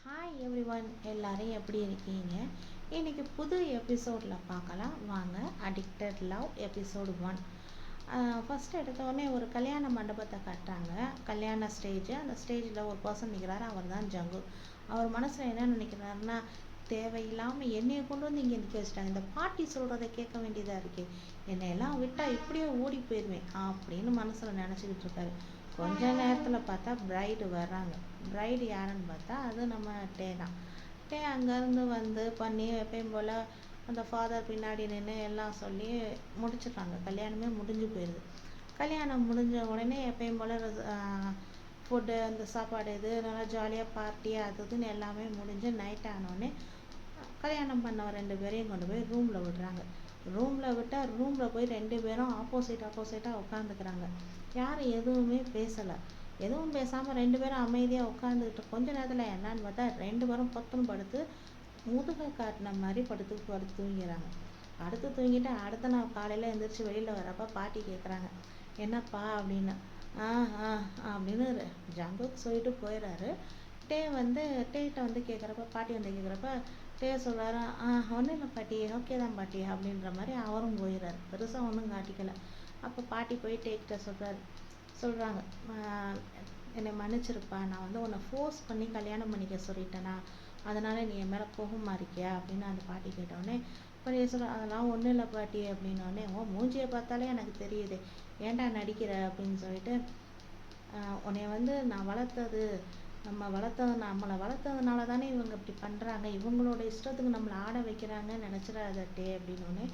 Hi everyone, எல்லாரும் எப்படி இருக்கீங்க? இன்னைக்கு புது எபிசோடில் பார்க்கலாம் வாங்க. Addicted love episode 1. ஃபஸ்ட்டு எடுத்தோடனே ஒரு கல்யாண மண்டபத்தை காட்டுறாங்க. கல்யாண ஸ்டேஜ். அந்த ஸ்டேஜில் ஒரு பர்சன் நிற்கிறாரு. அவர் தான் ஜங்கு. அவர் மனசில் என்ன நினைக்கிறாருன்னா, தேவையில்லாமல் என்னையை கொண்டு வந்து இங்கே நிற்க வச்சுட்டாங்க. இந்த பாட்டி சொல்கிறத கேட்க வேண்டியதாக இருக்கே, என்னையெல்லாம் விட்டால் இப்படியே ஓடி போயிடுவேன் அப்படின்னு மனசில் நினச்சிக்கிட்டு இருக்காரு. கொஞ்ச நேரத்தில் பார்த்தா பிரைடு வர்றாங்க. பிரைடு யாருன்னு பார்த்தா அது நம்ம டே தான். டே அங்கேருந்து வந்து பண்ணி எப்பயும் போல் அந்த ஃபாதர் பின்னாடி நின்று எல்லாம் சொல்லி முடிச்சிடுறாங்க. கல்யாணமே முடிஞ்சு போயிடுது. கல்யாணம் முடிஞ்ச உடனே எப்பயும் போல் ஃபுட்டு, அந்த சாப்பாடு இது நல்லா ஜாலியாக பார்ட்டி அது இதுன்னு எல்லாமே முடிஞ்சு நைட் ஆனோடனே கல்யாணம் பண்ண 2 பேரையும் கொண்டு போய் ரூமில் விடுறாங்க. ரூமில் விட்டால் ரூமில் போய் 2 பேரும் ஆப்போசிட்டாக உட்காந்துக்கிறாங்க. யாரும் எதுவுமே பேசலை. எதுவும் பேசாமல் 2 பேரும் அமைதியாக உட்காந்துக்கிட்டு கொஞ்ச நேரத்தில் என்னான்னு பார்த்தா 2 பேரும் பொத்துன்னு படுத்து முதுகை காட்டின மாதிரி படுத்து தூங்கிறாங்க. படுத்து தூங்கிட்டு அடுத்த நாள் காலையில் எழுந்திரிச்சு வெளியில் வரப்போ பாட்டி கேட்குறாங்க, என்னப்பா அப்படின்னு. அப்படின்னு ஜங்குக்கு சொல்லிட்டு போயிடுறாரு. டேட்ட வந்து கேட்குறப்ப பாட்டி வந்து கேட்குறப்ப டே சொல்கிறாரு, ஒன்றும் இல்லை பாட்டி, ஓகே தான் பாட்டி அப்படின்ற மாதிரி அவரும் போயிடுறாரு. பெருசாக ஒன்றும் காட்டிக்கலை. அப்போ பாட்டி போய் டேக்கிட்ட சொல்கிறாங்க, என்னை மன்னிச்சிருப்பா, நான் வந்து உன்னை ஃபோர்ஸ் பண்ணி கல்யாணம் பண்ணிக்க சொல்லிட்டேனா, அதனால் நீ என் மேலே கோபமா இருக்கியா அப்படின்னு அந்த பாட்டி கேட்டோடனே பாட்டி சொல்கிற, அதெல்லாம் ஒன்றும் இல்லை பாட்டி அப்படின்னோடனே, மூஞ்சியை பார்த்தாலே எனக்கு தெரியுது, ஏன்டா நடிக்கிற அப்படின்னு சொல்லிட்டு, உன்னைய வந்து நம்மளை வளர்த்ததுனால தானே இவங்க இப்படி பண்ணுறாங்க, இவங்களோட இஷ்டத்துக்கு நம்மளை ஆட வைக்கிறாங்கன்னு நினச்சிடாதட்டே அப்படின்னோடனே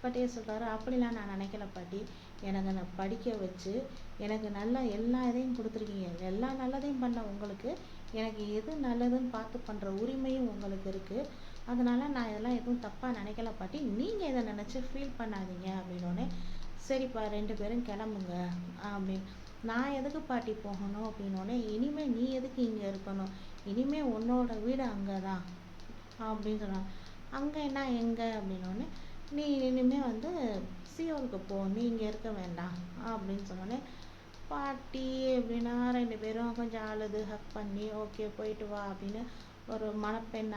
பாட்டியே சொல்கிறாரு, அப்படிலாம் நான் நினைக்கல பாட்டி, எனக்கு நான் படிக்க வச்சு எனக்கு நல்லா எல்லா இதையும் கொடுத்துருக்கீங்க, எல்லா நல்லதையும் பண்ண உங்களுக்கு, எனக்கு எது நல்லதுன்னு பார்த்து பண்ணுற உரிமையும் உங்களுக்கு இருக்குது, அதனால் நான் இதெல்லாம் எதுவும் தப்பாக நினைக்கல பாட்டி, நீங்கள் இதை நினச்சி ஃபீல் பண்ணாதீங்க அப்படின்னோடனே, சரிப்பா 2 பேரும் கிளம்புங்க அப்படின்னு. நான் எதுக்கு பாட்டி போகணும் அப்படின்னோடனே, இனிமேல் நீ எதுக்கு இங்கே இருக்கணும், இனிமேல் உன்னோட வீடு அங்கே தான் அப்படின்னு சொன்னாங்க. அங்கே என்ன எங்கே அப்படின்னோடனே, நீ இனிமேல் வந்து சியோலுக்கு போ, நீ இங்கே இருக்க வேண்டாம் அப்படின்னு சொன்னோடனே பாட்டி எப்படின்னா 2 பேரும் கொஞ்சம் அழுது ஹக் பண்ணி ஓகே போயிட்டு வா அப்படின்னு ஒரு மணப்பெண்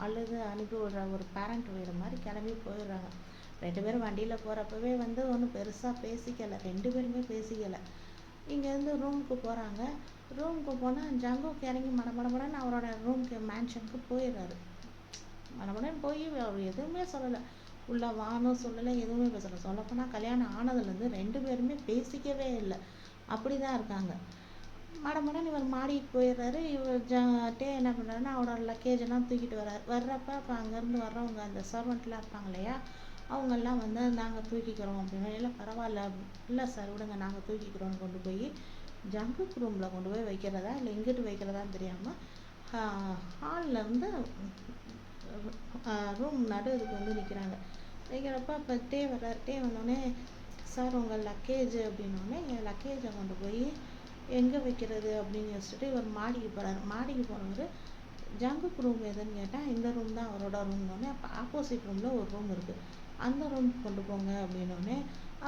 அழுது அனுப்பி விடுற ஒரு பேரண்ட் வீடு மாதிரி கிளம்பி போயிடுறாங்க. 2 பேரும் வண்டியில் போகிறப்பவே வந்து ஒன்றும் பெருசாக பேசிக்கலை. 2 பேருமே பேசிக்கலை. இங்கேருந்து ரூமுக்கு போகிறாங்க. ரூமுக்கு போனால் ஜங்குக்கு இறங்கி மடமடன்னு அவரோட ரூமுக்கு மேன்ஷனுக்கு போயிடுறாரு. மடமடன்னு போய் அவர் எதுவுமே சொல்லலை, உள்ள வானும் சொல்லலை, எதுவுமே பேசலை. சொல்லப்போனால் கல்யாணம் ஆனதுலேருந்து 2 பேருமே பேசிக்கவே இல்லை, அப்படி தான் இருக்காங்க. மடமடன்னு இவர் மாடிக்கு போயிடுறாரு. இவர் டே என்ன பண்ணுறாருன்னா அவரோட லக்கேஜெல்லாம் தூக்கிட்டு வர்றப்ப அப்போ அங்கேருந்து வர்றவங்க அந்த சர்வெண்ட்லாம் இருப்பாங்க இல்லையா, அவங்கெல்லாம் வந்து நாங்கள் தூக்கிக்கிறோம் அப்படின்னு. இல்லை பரவாயில்ல, இல்லை சார் விடுங்க நாங்கள் தூக்கிக்கிறோன்னு கொண்டு போய் ஜங்குக்கு ரூமில் கொண்டு போய் வைக்கிறதா இல்லை எங்கிட்டு வைக்கிறதான்னு தெரியாமல் ஹாலில் இருந்து ரூம் இதுக்கு வந்து நிற்கிறாங்க. வைக்கிறப்ப அப்போ டே வர்றாரு. டே வந்தோடனே, சார் உங்கள் லக்கேஜ் அப்படின்னோடனே, என் லக்கேஜை கொண்டு போய் எங்கே வைக்கிறது அப்படின்னு யோசிச்சுட்டு இவர் மாடிக்கு போகிறாரு. மாடிக்கு போனவர் ஜங்குக்கு ரூம் எதுன்னு கேட்டால் இந்த ரூம் தான் அவரோட ரூம்னோடனே, அப்போ ஆப்போசிட் ரூமில் ஒரு ரூம் இருக்குது, அந்த ரூமுக்கு கொண்டு போங்க அப்படின்னோடனே,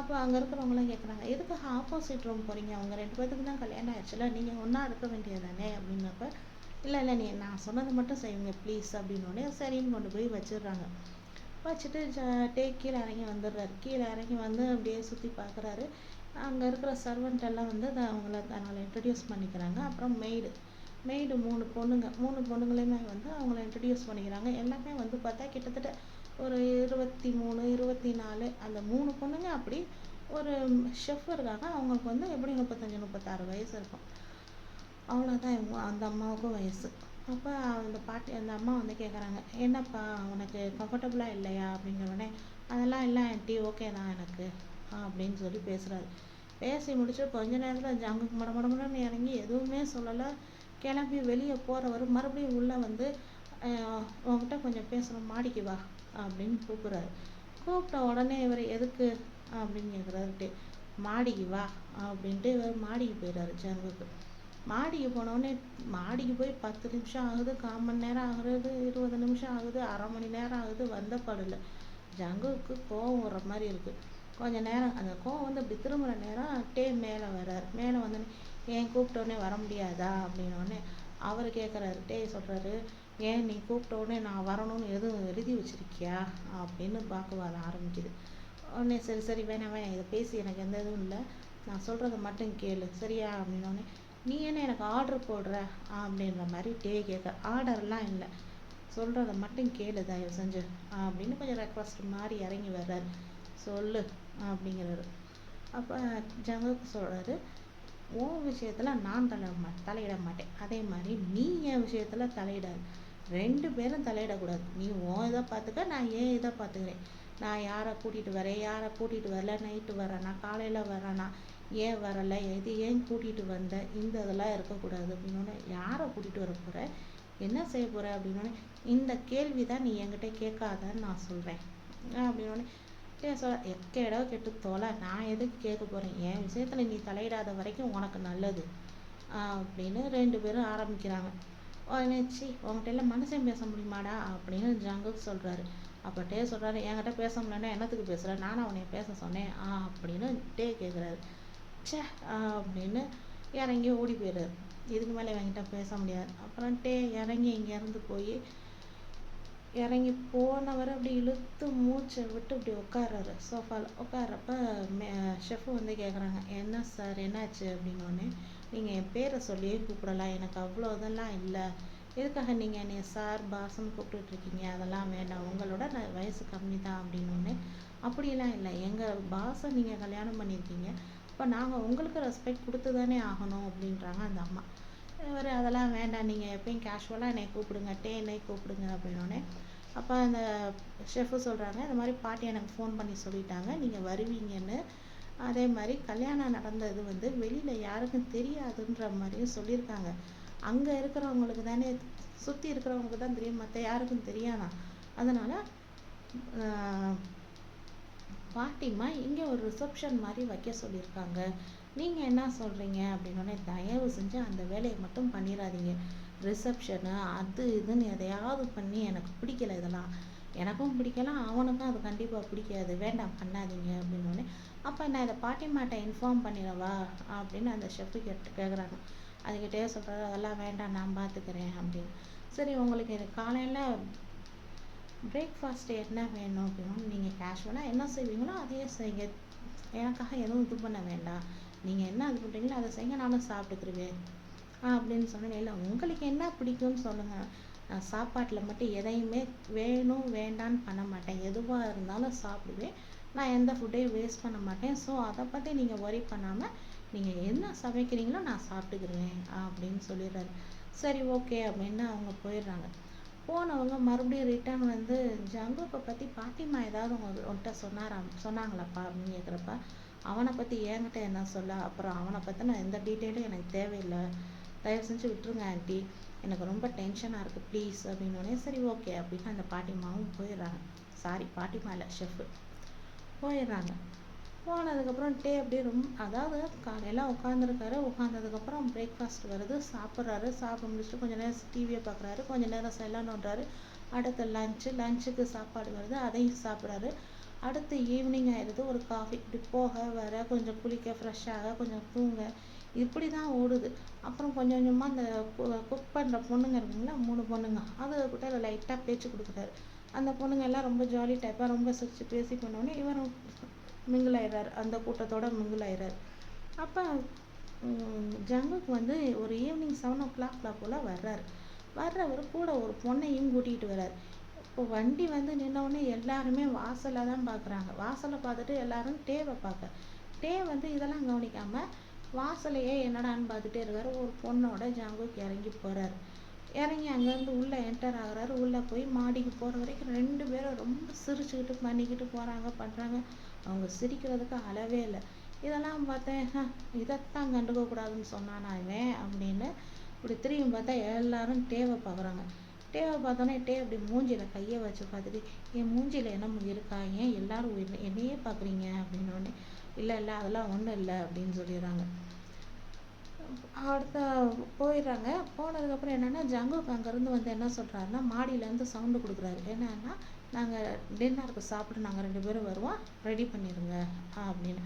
அப்போ அங்கே இருக்கிறவங்களாம் கேட்குறாங்க, எதுக்கு ஆப்போசிட் ரூம் போகிறீங்க, அவங்க 2 பேர்த்துக்கு தான் கல்யாணம் ஆயிடுச்சுல, நீங்கள் ஒன்றா இருக்க வேண்டியது தானே அப்படின்னப்ப, இல்லை நீ நான் சொன்னது மட்டும் செய்வீங்க ப்ளீஸ் அப்படின்னோடனே சரின்னு கொண்டு போய் வச்சிடுறாங்க. வச்சுட்டு டே கீழே இறங்கி வந்துடுறாரு. கீழே இறங்கி வந்து அப்படியே சுற்றி பார்க்குறாரு. அங்கே இருக்கிற சர்வெண்ட் எல்லாம் வந்து அவங்கள தன்னால் இன்ட்ரடியூஸ் பண்ணிக்கிறாங்க. அப்புறம் மெய்டு 3 பொண்ணுங்களையுமே வந்து அவங்கள இன்ட்ரடியூஸ் பண்ணிக்கிறாங்க. எல்லாமே வந்து பார்த்தா கிட்டத்தட்ட ஒரு 23 24 அந்த 3 பொண்ணுங்க. அப்படி ஒரு ஷெஃப் இருக்காங்க, அவங்களுக்கு வந்து எப்படி 35 36 வயசு இருக்கும், அவ்வளோதான் இவங்க அந்த அம்மாவுக்கும் வயசு. அப்போ அந்த அம்மா வந்து கேட்குறாங்க, என்னப்பா உனக்கு கம்ஃபர்டபுளாக இல்லையா அப்படிங்கிறவனே, அதெல்லாம் இல்லை ஆண்டி, ஓகே தான் எனக்கு அப்படின்னு சொல்லி பேசுகிறாரு. பேசி முடிச்சு கொஞ்ச நேரத்தில் ஜங்குக்கு மடமடன்னு இறங்கி எதுவுமே சொல்லலை. கிளம்பி வெளியே போகிறவர் மறுபடியும் உள்ளே வந்து உங்ககிட்ட கொஞ்சம் பேசணும், மாடிக்கு வா அப்படின்னு கூப்பிட்றாரு. கூப்பிட்ட உடனே இவர் எதுக்கு அப்படின்னு கேட்குறாரு. மாடிக்கு வா அப்படின்ட்டு இவர் மாடிக்கு போயிடுறாரு. ஜங்குக்கு மாடிக்கு போனோடனே, மாடிக்கு போய் 10 நிமிஷம் ஆகுது, 1/4 மணி நேரம் ஆகுது, 20 நிமிஷம் ஆகுது, அரை மணி நேரம் ஆகுது, வந்த படல. ஜங்குக்கு கோவம் வர்ற மாதிரி இருக்குது. கொஞ்சம் நேரம் அந்த கோவம் வந்து அப்படி திரும்புகிற நேரம் டே மேலே வர்றார். மேலே வந்தோடனே, ஏன் கூப்பிட்டோடனே வர முடியாதா அப்படின்னோடனே, அவர் கேட்குறாரு, டேய் சொல்கிறாரு, ஏன் நீ கூப்பிட்ட உடனே நான் வரணும்னு எதுவும் எழுதி வச்சிருக்கியா அப்படின்னு வாக்குவாதம் ஆரம்பிக்குது. உடனே சரி சரி வேணாம் வேணாம், இதை பேசி எனக்கு எந்த இதுவும் இல்லை, நான் சொல்கிறத மட்டும் கேளு சரியா அப்படின்னோடனே, நீ என்ன எனக்கு ஆர்டர் போடுற அப்படின்ற மாதிரி டே கேட்க, ஆர்டர்லாம் இல்லை, சொல்கிறத மட்டும் கேளு தயவு செஞ்சு அப்படின்னு கொஞ்சம் ரெக்வஸ்ட் மாதிரி இறங்கி வர்றாரு. சொல்லு அப்படிங்கிறாரு. அப்போ ஜங்குக்கு சொல்கிறாரு, உன் விஷயத்தில் நான் தலையிட மாட்டேன், அதே மாதிரி நீ என் விஷயத்தில் தலையிடாது, 2 பேரும் தலையிடக்கூடாது, நீ உன் இதை பார்த்துக்க, நான் ஏன் இதை பார்த்துக்கிறேன், நான் யாரை கூட்டிகிட்டு வரேன், யாரை கூட்டிகிட்டு வரல, நைட்டு வரேனா காலையில் வரேனா, ஏன் வரலை, இது ஏன் கூட்டிகிட்டு வந்த, இந்த இதெல்லாம் இருக்கக்கூடாது அப்படின்னோடனே, யாரை கூட்டிகிட்டு வர போகிற, என்ன செய்ய போகிற அப்படின்னோடனே, இந்த கேள்வி தான் நீ என்கிட்ட கேட்காதன்னு நான் சொல்கிறேன் அப்படின்னோடனே, சொல்ல எக்கேடோ கெட்டு தோலை, நான் எதுக்கு கேட்க போகிறேன், என் விஷயத்தில் நீ தலையிடாத வரைக்கும் உனக்கு நல்லது அப்படின்னு 2 பேரும் ஆரம்பிக்கிறாங்க. உடனே உங்கள்கிட்ட எல்லாம் மனுஷன் பேச முடியுமாடா அப்படின்னு ஜங்குக்கு சொல்கிறாரு. அப்போ டே சொல்கிறாரு, என்கிட்ட பேச முடியலன்னா என்னத்துக்கு பேசுகிறேன், நானும் அவனை பேச சொன்னேன் அப்படின்னு டே கேட்குறாரு. ச்சே அப்படின்னு இறங்கி ஓடி போயிடுறாரு. இதுக்கு மேலே என்கிட்ட பேச முடியாது. அப்புறம் டே இறங்கி இங்கேருந்து போய் இறங்கி போனவர் அப்படி இழுத்து மூச்சை விட்டு இப்படி உட்கார்றாரு சோஃபாவில். உட்கார்றப்ப ஷெஃப் வந்து கேட்குறாங்க, என்ன சார் என்னாச்சு அப்படின்னோடனே, நீங்கள் என் பேரை சொல்லியே கூப்பிடலாம், எனக்கு அவ்வளோ இதெல்லாம் இல்லை, எதுக்காக நீங்கள் என்னை சார் பாஸ்ன்னு கூப்பிட்டுட்ருக்கீங்க, அதெல்லாம் வேண்டாம், உங்களோட நான் வயசு கம்மி தான் அப்படின்னோடனே, அப்படிலாம் இல்லை, எங்கள் பாஸை நீங்கள் கல்யாணம் பண்ணியிருக்கீங்க, இப்போ நாங்கள் உங்களுக்கு ரெஸ்பெக்ட் கொடுத்து தானே ஆகணும் அப்படின்றாங்க அந்த அம்மா. இவர் அதெல்லாம் வேண்டாம், நீங்கள் எப்பயும் கேஷுவலாக என்னை கூப்பிடுங்க, என்னை கூப்பிடுங்க அப்படின்னோடனே, அப்போ அந்த ஷெஃபு சொல்கிறாங்க, இந்த மாதிரி பாட்டி எனக்கு ஃபோன் பண்ணி சொல்லிட்டாங்க நீங்கள் வருவீங்கன்னு, அதே மாதிரி கல்யாணம் நடந்தது வந்து வெளியில் யாருக்கும் தெரியாதுன்ற மாதிரியும் சொல்லியிருக்காங்க, அங்கே இருக்கிறவங்களுக்கு தானே, சுற்றி இருக்கிறவங்களுக்கு தான் தெரியும், மற்ற யாருக்கும் தெரியாதான், அதனால் பாட்டிமா இங்கே ஒரு ரிசப்ஷன் மாதிரி வைக்க சொல்லியிருக்காங்க, நீங்கள் என்ன சொல்கிறீங்க அப்படின்னோடனே, தயவு செஞ்சு அந்த வேலையை மட்டும் பண்ணிடாதீங்க, ரிசப்ஷனு அது இதுன்னு எதையாவது பண்ணி எனக்கு பிடிக்கல, இதெல்லாம் எனக்கும் பிடிக்கல, அவனுக்கும் அது கண்டிப்பாக பிடிக்காது, வேண்டாம் பண்ணாதீங்க அப்படின்னோடனே, அப்போ நான் இதை பாட்டிமாட்ட இன்ஃபார்ம் பண்ணிடவா அப்படின்னு அந்த ஷெஃப்பு கேட்குறாங்க. அதுக்கிட்டே சொல்கிறாரு, அதெல்லாம் வேண்டாம் நான் பார்த்துக்கிறேன் அப்படின்னு. சரி உங்களுக்கு இது காலையில் பிரேக்ஃபாஸ்ட்டு என்ன வேணும் அப்படின்னா, நீங்கள் கேஷுவலாக என்ன செய்வீங்களோ அதையே செய்யுங்க, எனக்காக எதுவும் இது பண்ண வேண்டாம், நீங்கள் என்ன இது பண்ணுறீங்களோ அதை செய்யுங்க, நானும் சாப்பிட்டுக்குருவேன் அப்படின்னு சொன்னேன். இல்லை உங்களுக்கு என்ன பிடிக்கும்னு சொல்லுங்கள், நான் சாப்பாட்டில் மட்டும் எதையுமே வேணும் வேண்டான்னு பண்ண மாட்டேன், எதுவாக இருந்தாலும் சாப்பிடுவேன், நான் எந்த ஃபுட்டையும் வேஸ்ட் பண்ண மாட்டேன், ஸோ அதை பற்றி நீங்கள் ஒரி பண்ணாமல் நீங்கள் என்ன சமைக்கிறீங்களோ நான் சாப்பிட்டுக்குருவேன் அப்படின்னு சொல்லிடுறாரு. சரி ஓகே அப்படின்னு அவங்க போயிடுறாங்க. போனவங்க மறுபடியும் ரிட்டர்ன் வந்து, ஜங்குவை பற்றி பாட்டிமா ஏதாவது உன்கிட்ட சொன்னாங்களாப்பா அப்படின்னு கேட்குறப்ப, அவனை பற்றி என்கிட்ட என்ன சொல்ல, அப்புறம் அவனை பற்றின எந்த டீட்டெயிலும் எனக்கு தேவையில்லை, தயவு செஞ்சு விட்டுருங்க ஆண்டி, எனக்கு ரொம்ப டென்ஷனாக இருக்குது ப்ளீஸ் அப்படின்னோடனே, சரி ஓகே அப்படின்னு அந்த பாட்டிமாவும் போயிடுறாங்க. சாரி பாட்டிமா இல்லை, ஷெஃப்பு போயிடுறாங்க. போனதுக்கப்புறம் டே அப்படியே அதாவது காலையில் உட்காந்துருக்காரு, உட்காந்ததுக்கப்புறம் பிரேக்ஃபாஸ்ட் வருது, சாப்பிட்றாரு, சாப்பிட முடிச்சுட்டு கொஞ்சம் நேரம் டிவியை பார்க்குறாரு, கொஞ்சம் நேரம் செல்லாம் நோண்டுறாரு, அடுத்து லஞ்சுக்கு சாப்பாடு வருது, அதையும் சாப்பிட்றாரு, அடுத்து ஈவினிங் ஆயிடுது, ஒரு காஃபி, இப்படி போக வர கொஞ்சம் குளிக்க ஃப்ரெஷ்ஷாக கொஞ்சம் தூங்க, இப்படி தான் ஓடுது. அப்புறம் கொஞ்சம் கொஞ்சமாக அந்த குக் பண்ணுற பொண்ணுங்க இருக்குங்களா, 3 பொண்ணுங்க, அதுக்கிட்ட லைட்டாக பேச்சு கொடுக்குறாரு. அந்த பொண்ணுங்க எல்லாம் ரொம்ப ஜாலி டைப்பாக ரொம்ப சிரிச்சு பேசி பண்ணோடனே இவரும் மிங்கிள் ஆயிடுறாரு, அந்த கூட்டத்தோட மிங்கிள் ஆயிடுறாரு. அப்போ ஜங்குக்கு வந்து ஒரு ஈவினிங் 7 o'clock போல் வர்றவர் கூட ஒரு பொண்ணையும் கூட்டிகிட்டு வர்றாரு. இப்போ வண்டி வந்து நின்னவுடனே எல்லாருமே வாசலில் தான் பார்க்குறாங்க, வாசலை பார்த்துட்டு எல்லாரும் டேவை டே வந்து இதெல்லாம் கவனிக்காமல் வாசலையே என்னடான்னு பார்த்துட்டே இருக்காரு. ஒரு பொண்ணோட ஜங்குக்கு இறங்கி போகிறாரு. இறங்கி அங்கேருந்து உள்ளே என்டர் ஆகுறாரு. உள்ளே போய் மாடிக்கு போகிற வரைக்கும் 2 பேரும் ரொம்ப சிரிச்சுக்கிட்டு பண்ணிக்கிட்டு போகிறாங்க பண்ணுறாங்க. அவங்க சிரிக்கிறதுக்கு அளவே இல்லை. இதெல்லாம் பார்த்தேன், இதைத்தான் கண்டுக்கக்கூடாதுன்னு சொன்னானா இவன் அப்படின்னு இப்படி திரும்பி பார்த்தா எல்லாரும் டேவை பார்க்குறாங்க. டேவை பார்த்தோன்னே டே அப்படி மூஞ்சியில் கையை வச்சு பார்த்துட்டு, என் மூஞ்சியில் என்ன இருக்கா, ஏன் எல்லாரும் என்னையே பார்க்குறீங்க அப்படின்னோடனே, இல்லை அதெல்லாம் ஒன்றும் இல்லை அப்படின்னு சொல்லிடுறாங்க. அடுத்த போயிடுறாங்க. போனதுக்கப்புறம் என்னென்னா, ஜங்குக்கு அங்கேருந்து வந்து என்ன சொல்கிறாருன்னா, மாடியிலேருந்து சவுண்டு கொடுக்குறாரு. என்னன்னா, நாங்கள் டின்னருக்கு சாப்பிட்டு நாங்கள் 2 பேரும் வருவோம், ரெடி பண்ணிடுங்க அப்படின்னு.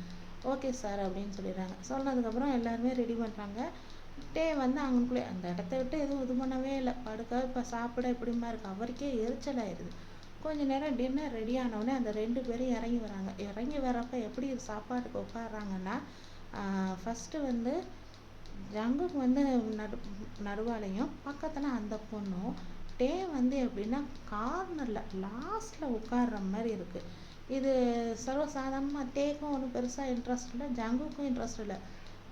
ஓகே சார் அப்படின்னு சொல்லிடுறாங்க. சொன்னதுக்கப்புறம் எல்லாருமே ரெடி பண்ணுறாங்க. டே வந்து அங்கனுக்குள்ளே அந்த இடத்த விட்டு எதுவும் இது பண்ணவே இல்லை, படுக்க இப்போ சாப்பிட இப்படிமா இருக்குது. அவருக்கே எரிச்சல் ஆயிடுது. கொஞ்ச நேரம் டின்னர் ரெடி ஆனவுடனே அந்த 2 பேரும் இறங்கி வராங்க. இறங்கி வர்றப்ப எப்படி சாப்பாட்டுக்கு உட்கார்றாங்கன்னா, ஃபஸ்ட்டு வந்து ஜங்குக்கு வந்து நடுவாலையும் பக்கத்தில் அந்த பொண்ணும், டே வந்து எப்படின்னா கார்னரில் லாஸ்ட்டில் உட்கார்ற மாதிரி இருக்குது. இது சர்வசாதாரணமாக டேக்கும் ஒன்றும் பெருசாக இன்ட்ரெஸ்ட் இல்லை, ஜங்குக்கும் இன்ட்ரெஸ்ட் இல்லை.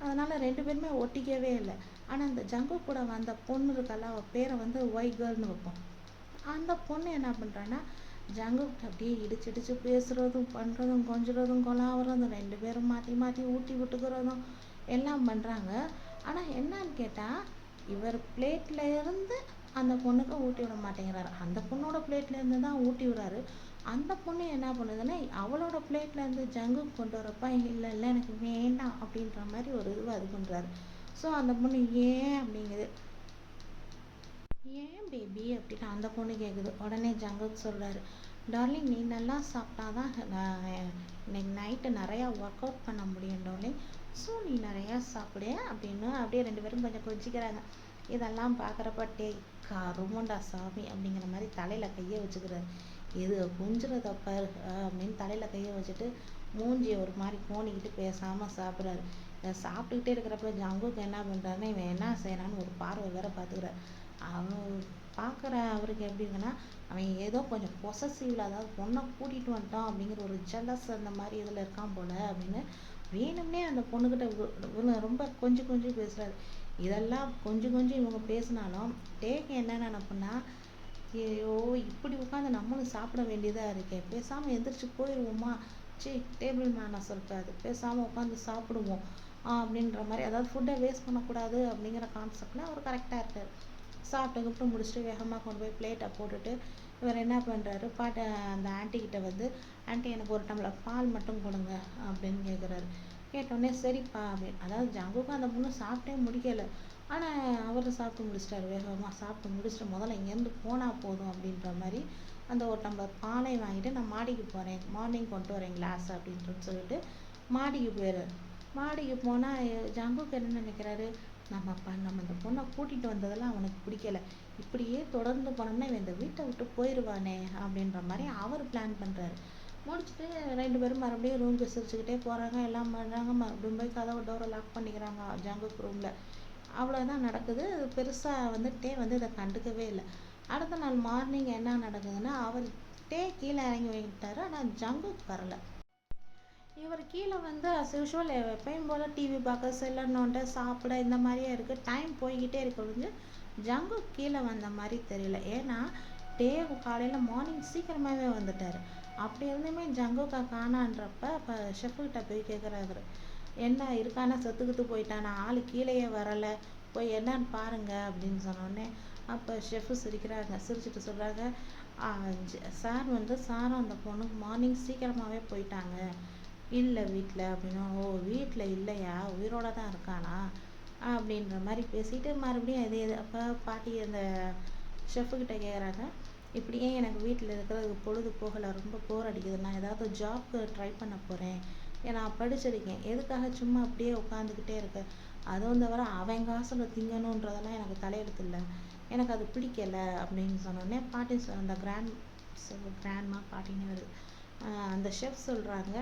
அதனால் 2 பேருமே ஒட்டிக்கவே இல்லை. ஆனால் அந்த ஜங்கு கூட வந்த பொண்ணு இருக்கல, அவள் பேரை வந்து ஒயிட் கேர்ள்னு வைப்போம். அந்த பொண்ணு என்ன பண்ணுறான்னா, ஜங்குக்கிட்ட அப்படியே இடிச்சு இடிச்சு பேசுகிறதும் பண்ணுறதும் கொஞ்சுறதும் கொலாவுறதும் 2 பேரும் மாற்றி மாற்றி ஊட்டி விட்டுக்கிறதும் எல்லாம் பண்ணுறாங்க. ஆனால் என்னன்னு கேட்டால், இவர் பிளேட்டில் இருந்து அந்த பொண்ணுக்கு ஊட்டி விட மாட்டேங்கிறாரு. அந்த பொண்ணோட பிளேட்ல இருந்து தான் ஊட்டி விடுறாரு. அந்த பொண்ணு என்ன பண்ணுதுன்னா, அவளோட பிளேட்ல இருந்து ஜங்குக்கு கொண்டு வரப்ப, இல்லை இல்லை எனக்கு வேண்டாம் அப்படின்ற மாதிரி ஒரு இதுவை இது பண்ணுறாரு. ஸோ அந்த பொண்ணு ஏன் அப்படிங்குது. ஏன் பேபி அப்படின்னு அந்த பொண்ணு கேட்குது. உடனே ஜங்குக்கு சொல்கிறாரு, டார்லிங் நீ நல்லா சாப்பிட்டாதான் இன்னைக்கு நைட்டு நிறையா ஒர்க் அவுட் பண்ண முடியும் டார்லிங். ஸோ நீ நிறையா சாப்பிடு அப்படின்னு அப்படியே 2 பேரும் கொஞ்சம் கொஞ்சிக்கிறாங்க. இதெல்லாம் பார்க்குறப்ப டே கருமண்டா சாமி அப்படிங்கிற மாதிரி தலையில் கையை வச்சுக்கிறாரு. இது கொஞ்சிறத பாரு அப்படின்னு தலையில் கையை வச்சுட்டு மூஞ்சியை ஒரு மாதிரி கோணிக்கிட்டு பேசாமல் சாப்பிட்றாரு. சாப்பிட்டுக்கிட்டே இருக்கிறப்ப ஜங்குக்கு என்ன பண்ணுறாருன்னா, இவன் என்ன செய்யறான்னு ஒரு பார்வை வேற பார்த்துக்கிறார். அவன் பார்க்குற அவருக்கு எப்படிங்கன்னா, அவன் ஏதோ கொஞ்சம் பொசசிவ்ல, அதாவது பொண்ணை கூட்டிகிட்டு வந்துட்டான் அப்படிங்கிற ஒரு ஜெலஸ் அந்த மாதிரி இதில் இருக்கான் போல அப்படின்னு வேணும்னே அந்த பொண்ணுக்கிட்ட ரொம்ப கொஞ்சம் கொஞ்சம் பேசுகிறாரு. இதெல்லாம் கொஞ்சம் கொஞ்சம் இவங்க பேசினாலும் டேக்கு என்ன நினப்புன்னா, ஐயோ இப்படி உட்காந்து நம்மளும் சாப்பிட வேண்டியதாக இருக்கே, பேசாமல் எந்திரிச்சு போயிடுவோமா, டேபிள் மேனை சொல்லிட்டாரு, பேசாமல் உட்காந்து சாப்பிடுவோம் அப்படின்ற மாதிரி, அதாவது ஃபுட்டை வேஸ்ட் பண்ணக்கூடாது அப்படிங்கிற கான்செப்டில் அவர் கரெக்டாக இருக்கார். சாப்பிட்டு முடிச்சுட்டு வேகமாக கொண்டு போய் பிளேட்டை போட்டுட்டு இவர் என்ன பண்ணுறாரு, அந்த ஆன்ட்டிக்கிட்ட வந்து, ஆன்ட்டி எனக்கு ஒரு டம்ளர் பால் மட்டும் கொடுங்க அப்படின்னு கேட்குறாரு. கேட்டோடனே சரிப்பா அப்படின்னு, அதாவது ஜங்குக்கும் அந்த பொண்ணு சாப்பிட்டே முடிக்கலை. ஆனால் அவர் சாப்பிட்டு முடிச்சிட்டாரு. வேகமாக சாப்பிட்டு முடிச்சுட்டு முதல்ல இங்கேருந்து போனால் போதும் அப்படின்ற மாதிரி அந்த ஒரு டம்ளர் பாலை வாங்கிட்டு நான் மாடிக்கு போகிறேன், மார்னிங் கொண்டு வரேன் கிளாஸ் அப்படின்ட்டு சொல்லிட்டு மாடிக்கு போயிடுறாரு. மாடிக்கு போனால் ஜங்குக்கு என்ன நினைக்கிறாரு, நம்ம இந்த பொண்ணை கூட்டிகிட்டு வந்ததெல்லாம் அவனுக்கு பிடிக்கல, இப்படியே தொடர்ந்து போனோம்னா இவன் இந்த வீட்டை விட்டு போயிடுவானே அப்படின்ற மாதிரி அவர் பிளான் பண்ணுறாரு. முடிச்சுட்டு 2 பேரும் மறுபடியும் ரூமுக்கு சிரிச்சுக்கிட்டே போகிறாங்க, எல்லாம் பண்ணுறாங்க. மறுபடியும் போய் கதவை டோரை லாக் பண்ணிக்கிறாங்க ஜங்குக்கு ரூமில். அவ்வளோதான் நடக்குது. பெருசாக வந்து டே வந்து இதை கண்டுக்கவே இல்லை. அடுத்த நாள் மார்னிங் என்ன நடக்குதுன்னா, அவர் டே கீழே இறங்கி வைக்கிட்டாரு. ஆனால் ஜங்குக்கு வரலை. இவர் கீழே வந்து அஸ் யூஷுவல் எப்பயும் போல் டிவி பார்க்க, செல்லர் நோண்ட, சாப்பிட இந்த மாதிரியே இருக்குது. டைம் போய்கிட்டே இருக்க ஒழிஞ்சு ஜங்கு கீழே வந்த மாதிரி தெரியல. ஏன்னா டே காலையில் மார்னிங் சீக்கிரமாகவே வந்துட்டார். அப்படி இருந்துமே ஜங்குக்கா காணான்றப்ப இப்போ ஷெஃப்கிட்ட போய் கேட்குறாரு, என்ன இருக்கானா, செத்துக்கிட்டு போயிட்டானா, ஆள் கீழேயே வரலை, போய் என்னன்னு பாருங்க அப்படின்னு சொன்னோடனே அப்போ ஷெஃபு சிரிச்சுட்டு சொல்கிறாங்க, சார் வந்து சாரும் அந்த பொண்ணுக்கு மார்னிங் சீக்கிரமாகவே போயிட்டாங்க, இல்லை வீட்டில் அப்படின்னா, ஓ வீட்டில் இல்லையா, உயிரோட தான் இருக்கானா அப்படின்ற மாதிரி பேசிட்டு மறுபடியும் எது அப்போ பாட்டி அந்த ஷெஃப்கிட்ட கேட்குறாங்க, இப்படியே எனக்கு வீட்டில் இருக்கிறது பொழுது போகலை, ரொம்ப போர் அடிக்குது, நான் ஏதாவது ஜாப்க்கு ட்ரை பண்ண போகிறேன், நான் படிச்சிருக்கேன், எதுக்காக சும்மா அப்படியே உட்காந்துக்கிட்டே இருக்கேன், அதுவும் தவிர அவன் காசில் திங்கணுன்றதெல்லாம் எனக்கு தலையெழுத்து இல்லை, எனக்கு அது பிடிக்கலை அப்படின்னு சொன்னோடனே பாட்டி அந்த கிராண்ட்மா பாட்டின்னு வருது. அந்த ஷெஃப் சொல்கிறாங்க,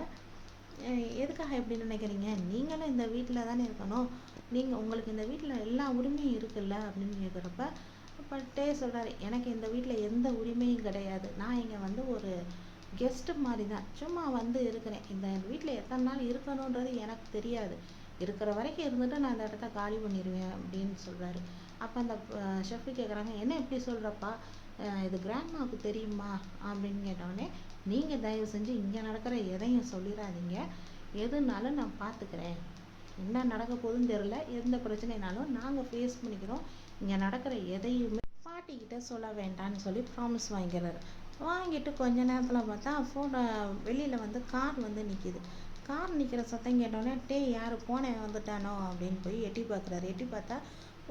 எதுக்காக எப்படி நினைக்கிறீங்க, நீங்களும் இந்த வீட்டில் தானே இருக்கணும், உங்களுக்கு இந்த வீட்டில் எல்லா உரிமையும் இருக்குல்ல அப்படின்னு கேட்குறப்ப அப்போ டே சொல்கிறாரு, எனக்கு இந்த வீட்டில் எந்த உரிமையும் கிடையாது, நான் இங்கே வந்து ஒரு கெஸ்ட்டு மாதிரி தான் சும்மா வந்து இருக்கிறேன், இந்த வீட்டில் எத்தனை நாள் இருக்கணுன்றது எனக்கு தெரியாது, இருக்கிற வரைக்கும் இருந்துட்டு நான் இந்த இடத்த காலி பண்ணிடுவேன் அப்படின்னு சொல்கிறாரு. அப்போ அந்த ஷெஃப்ட் கேட்குறாங்க, என்ன எப்படி சொல்கிறப்பா, இது கிராண்ட்மாவுக்கு தெரியுமா அப்படின்னு கேட்டோடனே, நீங்கள் தயவு செஞ்சு இங்கே நடக்கிற எதையும் சொல்லிடாதீங்க, எதுனாலும் நான் பார்த்துக்கிறேன், என்ன நடக்க போகுதுன்னு தெரில, எந்த பிரச்சனைனாலும் நாங்கள் ஃபேஸ் பண்ணிக்கிறோம், இங்கே நடக்கிற எதையுமே பாட்டிக்கிட்ட சொல்ல வேண்டாம்னு சொல்லி ப்ராமிஸ் வாங்கிக்கிறாரு. வாங்கிட்டு கொஞ்ச நேரத்தில் பார்த்தா ஃபோனை வெளியில் வந்து கார் வந்து நிற்கிது. கார் நிற்கிற சத்தம் கேட்டோடனே டே யார் போனேன் வந்துட்டானோ அப்படின்னு போய் எட்டி பார்க்குறாரு. எட்டி பார்த்தா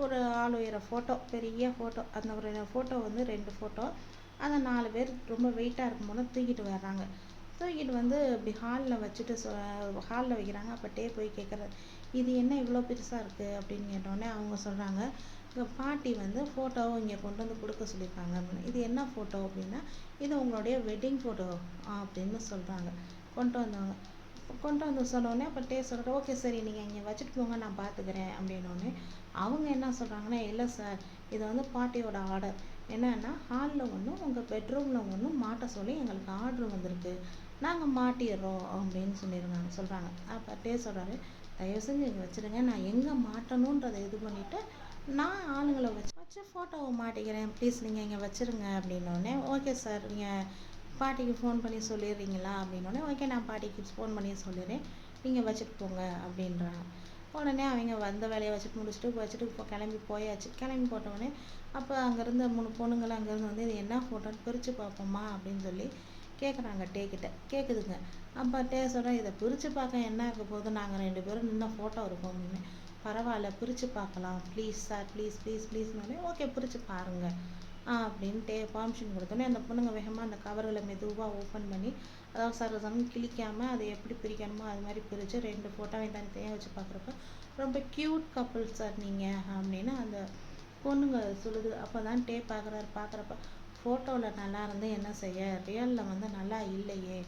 ஒரு ஆள் உயர ஃபோட்டோ, பெரிய ஃபோட்டோ, அந்த ஒரு ஃபோட்டோ வந்து 2 ஃபோட்டோ, அந்த 4 பேர் ரொம்ப வெயிட்டாக இருக்கும் போது தூக்கிட்டு வர்றாங்க. தூக்கிட்டு வந்து இப்படி ஹாலில் வச்சுட்டு ஹாலில் வைக்கிறாங்க. அப்போ டே போய் கேட்குறாரு, இது என்ன இவ்வளோ பெருசாக இருக்குது அப்படின்னு கேட்டோடனே அவங்க சொல்கிறாங்க, எங்கள் பாட்டி வந்து ஃபோட்டோவும் இங்கே கொண்டு வந்து கொடுக்க சொல்லியிருக்காங்க அப்படின்னு. இது என்ன ஃபோட்டோ அப்படின்னா, இது உங்களுடைய வெட்டிங் ஃபோட்டோ அப்படின்னு சொல்கிறாங்க. கொண்டு வந்தவங்க கொண்டு வந்து சொன்னோடனே அப்போ சொல்கிற ஓகே சரி நீங்கள் இங்கே வச்சுட்டு போங்க நான் பார்த்துக்கிறேன் அப்படின்னோடனே அவங்க என்ன சொல்கிறாங்கன்னா, இல்லை சார் இது வந்து பாட்டியோட ஆர்டர் என்னன்னா ஹாலில் ஒன்றும் உங்கள் பெட்ரூமில் ஒன்றும் மாட்ட சொல்லி எங்களுக்கு ஆர்டர் வந்திருக்கு, நாங்கள் மாட்டிடுறோம் அப்படின்னு சொல்கிறாங்க. அப்போ சொல்கிறாரு, தயவு செஞ்சு இங்கே வச்சுருங்க, நான் எங்கே மாட்டணுன்றதை இது பண்ணிவிட்டு நான் ஆளுங்களை வச்சு வச்சு ஃபோட்டோவை மாட்டிக்கிறேன், ப்ளீஸ் நீங்கள் இங்கே வச்சுருங்க அப்படின்னோடனே ஓகே சார் நீங்கள் பாட்டிக்கு ஃபோன் பண்ணி சொல்லிடுறீங்களா அப்படின்னோடனே ஓகே நான் பாட்டிக்கு ஃபோன் பண்ணி சொல்லிடுறேன், நீங்கள் வச்சுட்டு போங்க அப்படின்றாங்க. உடனே அவங்க வந்த வேலையை வச்சுட்டு இப்போ கிளம்பி போயாச்சு. கிளம்பி போட்டோடனே அப்போ அங்கேருந்து 3 பொண்ணுங்களும் அங்கேருந்து வந்து இது என்ன ஃபோட்டோன்னு பிரித்து பார்ப்போமா அப்படின்னு சொல்லி கேட்குறாங்க கிட்ட கேட்குதுங்க. அப்போ சொல்கிறேன், இதை பிரித்து பார்க்க என்ன இருக்க போது, நாங்கள் 2 பேரும் நின்ன ஃபோட்டோ இருக்கும் அப்படின்னு. பரவாயில்ல பிரித்து பார்க்கலாம் ப்ளீஸ் சார் ப்ளீஸ்னோடனே ஓகே பிரித்து பாருங்கள் அப்படின்ட்டு பர்மிஷன் கொடுத்தோன்னே அந்த பொண்ணுங்க வேகமாக அந்த கவர்களை மெதுவாக ஓப்பன் பண்ணி, அதாவது சர்வசாதாரணம் கிழிக்காமல் அதை எப்படி பிரிக்கணுமோ அது மாதிரி பிரித்து 2 ஃபோட்டோவையும் தனித்தனியாக வச்சு பார்க்குறப்ப ரொம்ப க்யூட் கப்புள் சார் நீங்கள் அப்படின்னு அந்த பொண்ணுங்க சொல்லுது. அப்போ தான் பார்க்குறப்ப ஃபோட்டோவில் நல்லா இருந்து என்ன செய்ய, ரியலில் வந்து நல்லா இல்லையே,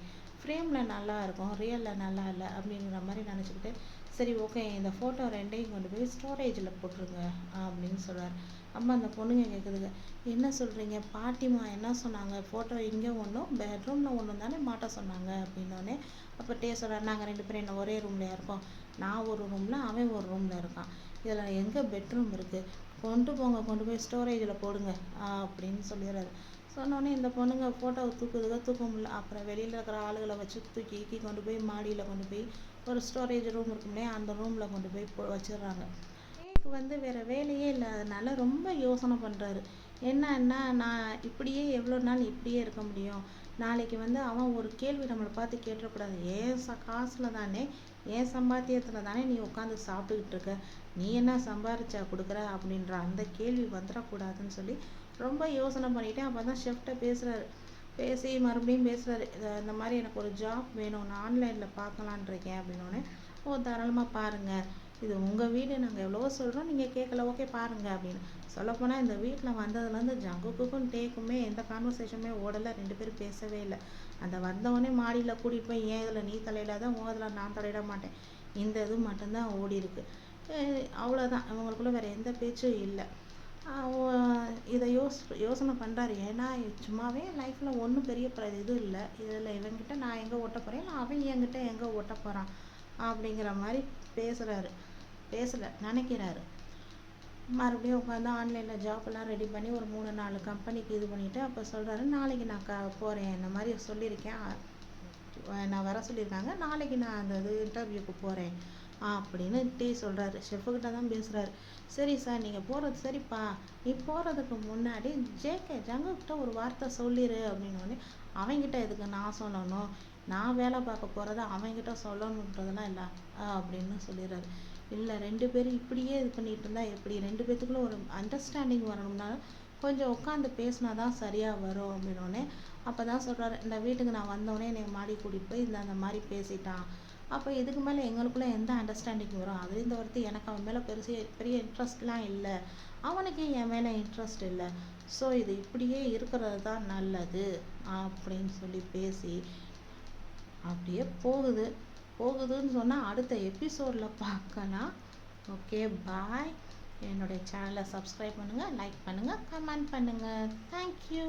ஃப்ரேமில் நல்லா இருக்கும் ரியலில் நல்லா இல்லை அப்படிங்கிற மாதிரி நினச்சிக்கிட்டு சரி ஓகே இந்த ஃபோட்டோ 2ஐயும் கொண்டு போய் ஸ்டோரேஜில் போட்டுருங்க அப்படின்னு சொல்கிறார். அம்மா அந்த பொண்ணுங்க கேட்குதுங்க, என்ன சொல்கிறீங்க பாட்டிமா என்ன சொன்னாங்க, ஃபோட்டோ இங்கே ஒன்றும் பெட்ரூமில் ஒன்றும் தானே மாட்ட சொன்னாங்க அப்படின்னோடனே அப்போ சொல்கிறார், நாங்கள் 2 பேரும் என்ன ஒரே ரூம்லையா இருக்கோம், நான் ஒரு ரூமில் அவன் ஒரு ரூமில் இருக்கான், இதில் எங்கே பெட்ரூம் இருக்குது, கொண்டு போய் ஸ்டோரேஜில் போடுங்க அப்படின்னு சொல்லிடுறாரு. சொன்னோடனே இந்த பொண்ணுங்க ஃபோட்டோவை தூக்க முடியல. அப்புறம் வெளியில் இருக்கிற ஆளுகளை வச்சு தூக்கி கொண்டு போய் மாடியில் கொண்டு போய் ஒரு ஸ்டோரேஜ் ரூம் இருக்கும் இல்லையா, அந்த ரூமில் கொண்டு போய் வச்சிடுறாங்க. எனக்கு வந்து வேறு வேலையே இல்லாதனால ரொம்ப யோசனை பண்ணுறாரு. என்னன்னா நான் இப்படியே எவ்வளோ நாள் இப்படியே இருக்க முடியும், நாளைக்கு வந்து அவன் ஒரு கேள்வி நம்மளை பார்த்து கேட்டுறக்கூடாது, ஏன் காசில் தானே ஏன் சம்பாத்தியத்தில் தானே நீ உட்காந்து சாப்பிட்டுக்கிட்டு இருக்க, நீ என்ன சம்பாரிச்சா கொடுக்குற அப்படின்ற அந்த கேள்வி வந்துடக்கூடாதுன்னு சொல்லி ரொம்ப யோசனை பண்ணிவிட்டு அப்போ தான் ஷெஃப்ட்டை பேசி மறுபடியும் பேசுகிறாரு. இந்த மாதிரி எனக்கு ஒரு ஜாப் வேணும், நான் ஆன்லைனில் பார்க்கலான் இருக்கேன் அப்படின்னோடனே ஓ தாராளமாக பாருங்கள், இது உங்கள் வீடு, நாங்கள் எவ்வளவோ சொல்கிறோம் நீங்கள் கேட்கல, ஓகே பாருங்கள் அப்படின்னு. சொல்லப்போனால் இந்த வீட்டில் வந்ததுலேருந்து ஜங்குக்கும் டேக்குமே எந்த கான்வர்சேஷனுமே ஓடலை, 2 பேரும் பேசவே இல்லை. அந்த வந்தவொடனே மாடியில் கூட்டிகிட்டு போய் ஏன் இதில் நீ தலையிடாத உன் இதில் நான் தலையிட மாட்டேன், இந்த இது மட்டும்தான் ஓடி இருக்கு, அவ்வளோதான், இவங்களுக்குள்ள வேறு எந்த பேச்சும் இல்லை. இதை யோசனை பண்ணுறாரு. ஏன்னா சும்மாவே லைஃப்பில் ஒன்றும் பெரிய இது இல்லை, இதில் இவங்கிட்ட நான் எங்கே ஓட்ட போகிறேன், இல்லை அவன் என்கிட்ட எங்கே ஓட்ட போகிறான் அப்படிங்கிற மாதிரி நினைக்கிறாரு. மறுபடியும் உட்காந்து ஆன்லைனில் ஜாப்லாம் ரெடி பண்ணி ஒரு 3-4 கம்பெனிக்கு இது பண்ணிவிட்டு அப்போ சொல்கிறாரு, நாளைக்கு நான் போகிறேன், இந்த மாதிரி சொல்லியிருக்கேன், நான் வர சொல்லியிருக்காங்க, நாளைக்கு நான் அந்த இது இன்டர்வியூக்கு போகிறேன் அப்படின்னு சொல்கிறாரு. ஷெஃப்கிட்ட தான் பேசுகிறாரு. சரி சார் நீங்கள் போகிறது சரிப்பா, நீ போகிறதுக்கு முன்னாடி ஜங்குக்கிட்ட ஒரு வார்த்தை சொல்லிடு அப்படின்னோடனே அவங்கிட்ட எதுக்கு நான் சொல்லணும், நான் வேலை பார்க்க போகிறத அவங்கிட்ட சொல்லணுன்றதெல்லாம் இல்லை அப்படின்னு சொல்லிடுறாரு. இல்லை 2 பேரும் இப்படியே இது பண்ணிகிட்டு இருந்தால் எப்படி, 2 பேத்துக்குள்ளே ஒரு அண்டர்ஸ்டாண்டிங் வரணும்னா கொஞ்சம் உட்காந்து பேசினா தான் சரியாக வரும் அப்படின்னோடனே அப்போ தான் சொல்கிறாரு, இந்த வீட்டுக்கு நான் வந்தோடனே என்னை மாடி கூட்டிகிட்டு போய் அந்த மாதிரி பேசிட்டான், அப்போ இதுக்கு மேலே எங்களுக்குள்ளே எந்த அண்டர்ஸ்டாண்டிங் வரும், அதுலேருந்து ஒருத்தி எனக்கு அவன் மேலே பெரிய இன்ட்ரெஸ்ட்லாம் இல்லை, அவனுக்கு என் மேலே இன்ட்ரெஸ்ட் இல்லை, ஸோ இது இப்படியே இருக்கிறது தான் நல்லது அப்படின்னு சொல்லி பேசி அப்படியே போகுதுன்னு சொன்னால் அடுத்த எபிசோடில் பார்க்கலாம். Okay bye. என்னுடைய சேனலை சப்ஸ்கிரைப் பண்ணுங்கள், லைக் பண்ணுங்கள், கமெண்ட் பண்ணுங்கள். தேங்க்யூ.